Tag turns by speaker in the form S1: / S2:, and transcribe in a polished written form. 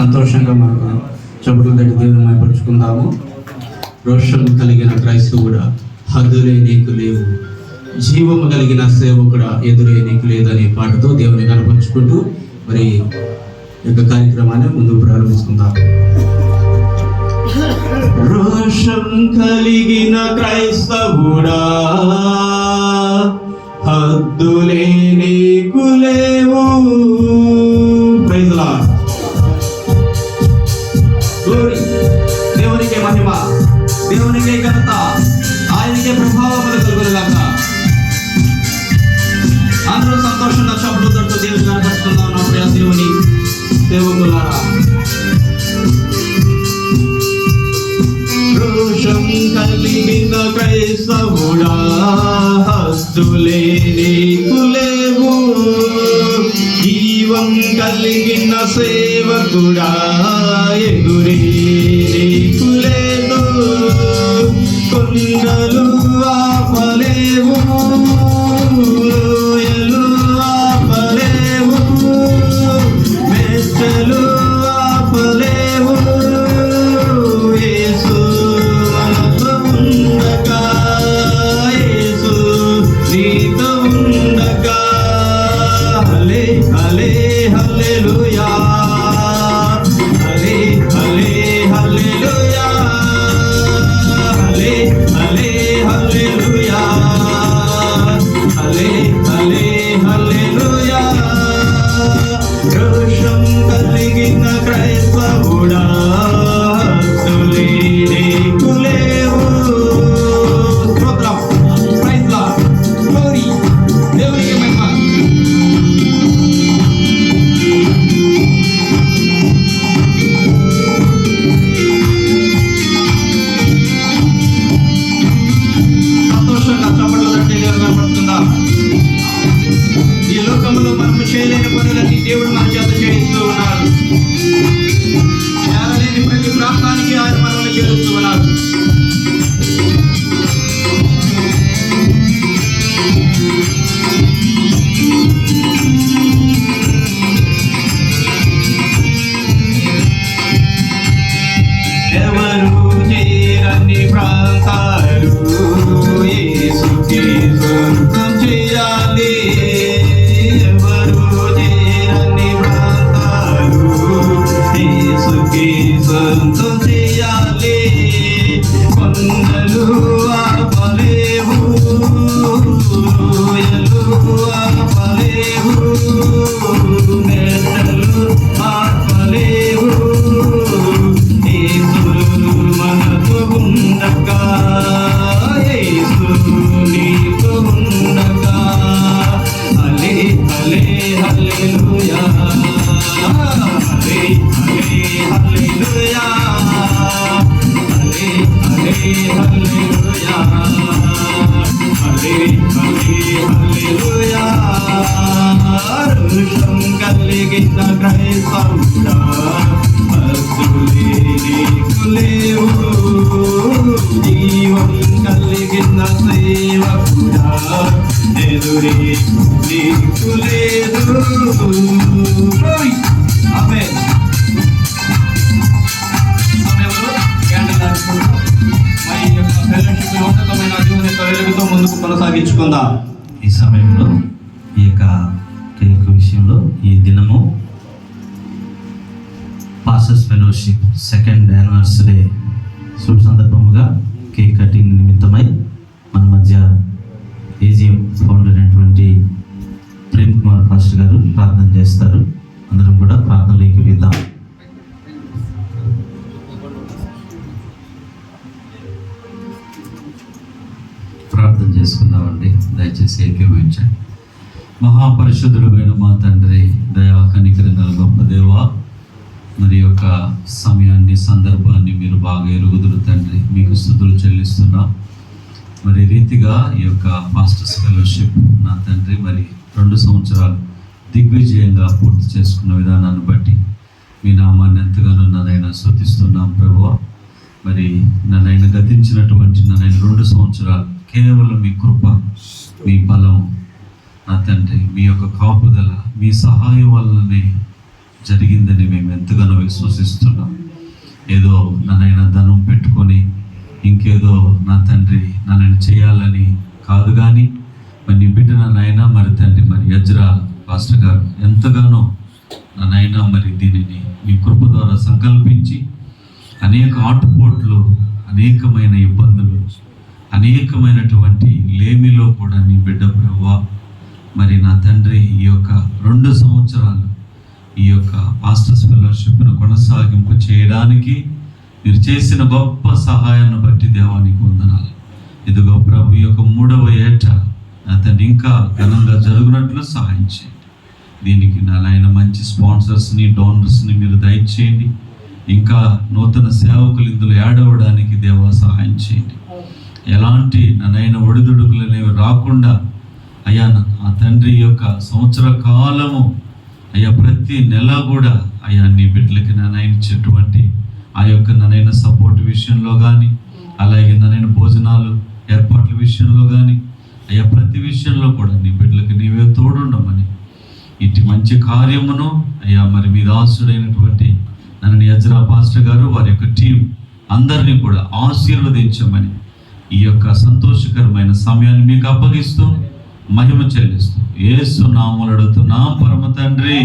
S1: సంతోషంగా మనం చెప్పుల దగ్గర దేవుని మైపరుచుకుందాము. రోషం కలిగిన క్రైస్తవుడా, హద్దులే నీకు లేవు, జీవము కలిగిన సేవకుడా, ఎదురే నీకు లేదనే పాటతో దేవుని కనపరుచుకుంటూ మరి యొక్క కార్యక్రమాన్ని ముందుకు ప్రారంభించుకుందాం. రోషం కలిగిన క్రైస్తవుడా, హద్దులే నీకు లేవు. Praise lord. గ్లోరీ. దేవునికే మహిమ, దేవునికే ఘనత, ఆయనకే ప్రభావం కలుగునుగాక. అందరూ సంతోషంగా చప్పుడుతో దేవుని కనపరుచుకుందాం. నా ప్రియ దేవుని సేవకులారా, రోషం కలిగిన క్రైస్తవుడా, హద్దులే నీకు లేవు, జీవం కలిగిన సేవకుడా, ఎదురే నీకు లేదు, కొండలు ఆపలేవు, లోయలు ఆపలేవు, మెట్టలు ఆపలేవు. యేసు మనతో ఉండగా, యేసు నీతో ఉండగా, హల్లే హల్లే హల్లెలూయా, హల్లే హల్లే హల్లెలూయా, హల్లే హల్లే హల్లెలూయా, హల్లే హల్లే హల్లెలూయా. రోషం కలిగిన క్రైస్తవుడా, హద్దులే నీకు లేవు. స్తోత్రం. Praise lord. గ్లోరీ. దేవునికి మహిమ. సంతోషంగా చప్పట్లు తట్టి దేవుని కనపడుతుందాం. ఈ లోకంలో మనం చేయలేని పనులన్నీ దేవుడు మన చేత చేయిస్తూ ఉన్నాడు. చేరలేని ప్రతి ప్రాంతానికి ఆయన మనల్ని చేరుస్తూ ఉన్నాడు. ఎవరు చేరని ప్రాంతాలు యేసుకే సొంతం చేయాలి. ఎవరు చేరని ప్రాంతాలు యేసుకే సొంతం చేయాలి. కొండలు ఆపలేవు, లోయలు ఆపలేవు, మెట్టలు ఆపలేవు. యేసు మనతో ఉండగా, యేసు నీతో ఉండగా, హల్లే హల్లే హల్లెలూయా, హల్లే హల్లే హల్లెలూయా, హల్లే హల్లే హల్లెలూయా, హల్లే హల్లే హల్లెలూయా. రోషం కలిగిన క్రైస్తవుడా, హద్దులే నీకు లేవు, జీవం కలిగిన సేవకుడా, ఎదురే నీకు లేదు. ఆమేన్. సమయంలో క్యాండిల్ ఆర్పుకుంటూ మరి యొక్క ఫెలోషిప్ ఉన్నతమైన దేవుని యొక్క వెలుగుతో ముందుకు కొనసాగించుకుందాం.
S2: ఈ సమయంలో ఈ యొక్క కేక్ విషయంలో ఈ దినము పాస్టర్స్ ఫెలోషిప్ 2nd యానివర్సరీ శుభ సందర్భముగా కేక్ కటింగ్ నిమిత్తమై మన మధ్య ఏజిఎం ఫౌండర్ అయినటువంటి ప్రేమ్ కుమార్ పాస్టర్ గారు ప్రార్థన చేస్తారు. అందరం కూడా ప్రార్థనలోకి వెళ్దాం. ప్రార్థన చేసుకుందామండి. దయచేసి ఏకీభవించండి. మహాపరిశుద్ధుడైన మా తండ్రి, దయా కనికరగల గొప్ప దేవా, మరి యొక్క సమయాన్ని సందర్భాన్ని మీరు బాగా ఎరుగుదురు తండ్రి. మీకు స్తుతులు చెల్లిస్తున్నాం. మరి రీతిగా ఈ యొక్క పాస్టర్స్ ఫెలోషిప్ నా తండ్రి మరి 2 సంవత్సరాలు దిగ్విజయంగా పూర్తి చేసుకున్న విధానాన్ని బట్టి మీ నామాన్ని ఎంతగానో నన్నైనా స్తుతిస్తున్నాం ప్రభువా. మరి నన్నైనా గతించినటువంటి నన్నైనా 2 సంవత్సరాలు కేవలం మీ కృప, మీ బలం నా తండ్రి, మీ యొక్క కాపుదల, మీ సహాయం వల్లనే జరిగిందని మేము ఎంతగానో విశ్వసిస్తున్నాం. ఏదో నన్నైనా ధనం పెట్టుకొని ఇంకేదో నా తండ్రి నన్ను చేయాలని కాదు, కానీ మరి నీ బిడ్డ నాయన మరి తండ్రి మరి యజ్రా పాస్టర్ గారు ఎంతగానో నాయన మరి దీనిని మీ కృప ద్వారా సంకల్పించి అనేక ఆటుపోట్లు, అనేకమైన ఇబ్బందులు, అనేకమైనటువంటి లేమిలో కూడా నీ బిడ్డ ప్రభువా మరి నా తండ్రి ఈ యొక్క 2 సంవత్సరాలు ఈ యొక్క పాస్టర్స్ ఫెలోషిప్ను కొనసాగింపు చేయడానికి మీరు చేసిన గొప్ప సహాయాన్ని బట్టి దేవానికి వందనాలు. ఇదిగో ప్రభు ఈ యొక్క 3వ ఏట అతన్ని ఇంకా ఘనంగా జరుగునట్లు సహాయం చేయండి. దీనికి నాయన మంచి స్పాన్సర్స్ని, డోనర్స్ని మీరు దయచేయండి. ఇంకా నూతన సేవకులు ఇందులో యాడ్ అవ్వడానికి దేవా సహాయం చేయండి. ఎలాంటి నాయన ఒడిదుడుకులు అనేవి రాకుండా అయ్యా ఆ తండ్రి యొక్క సంవత్సర కాలము అయ్యా ప్రతి నెల కూడా అయ్యా నీ బిడ్డలకి నాయన ఇచ్చేటువంటి ఆ యొక్క నాయన సపోర్ట్ విషయంలో కానీ, అలాగే నాయన భోజనాలు ఏర్పాట్ల విషయంలో కానీ అయ్యా ప్రతి విషయంలో కూడా నీ బిడ్డలకి నీవే తోడుండమని, ఇటు మంచి కార్యమును అయ్యా మరి మీ దాసుడైనటువంటి నన్ను యజ్రా పాస్టర్ గారు వారి యొక్క టీం అందరినీ కూడా ఆశీర్వదించమని ఈ యొక్క సంతోషకరమైన సమయాన్ని మీకు అప్పగిస్తూ మహిమ చెల్లిస్తూ యేసు నామములో అడుగుతున్నాం పరమ తండ్రి.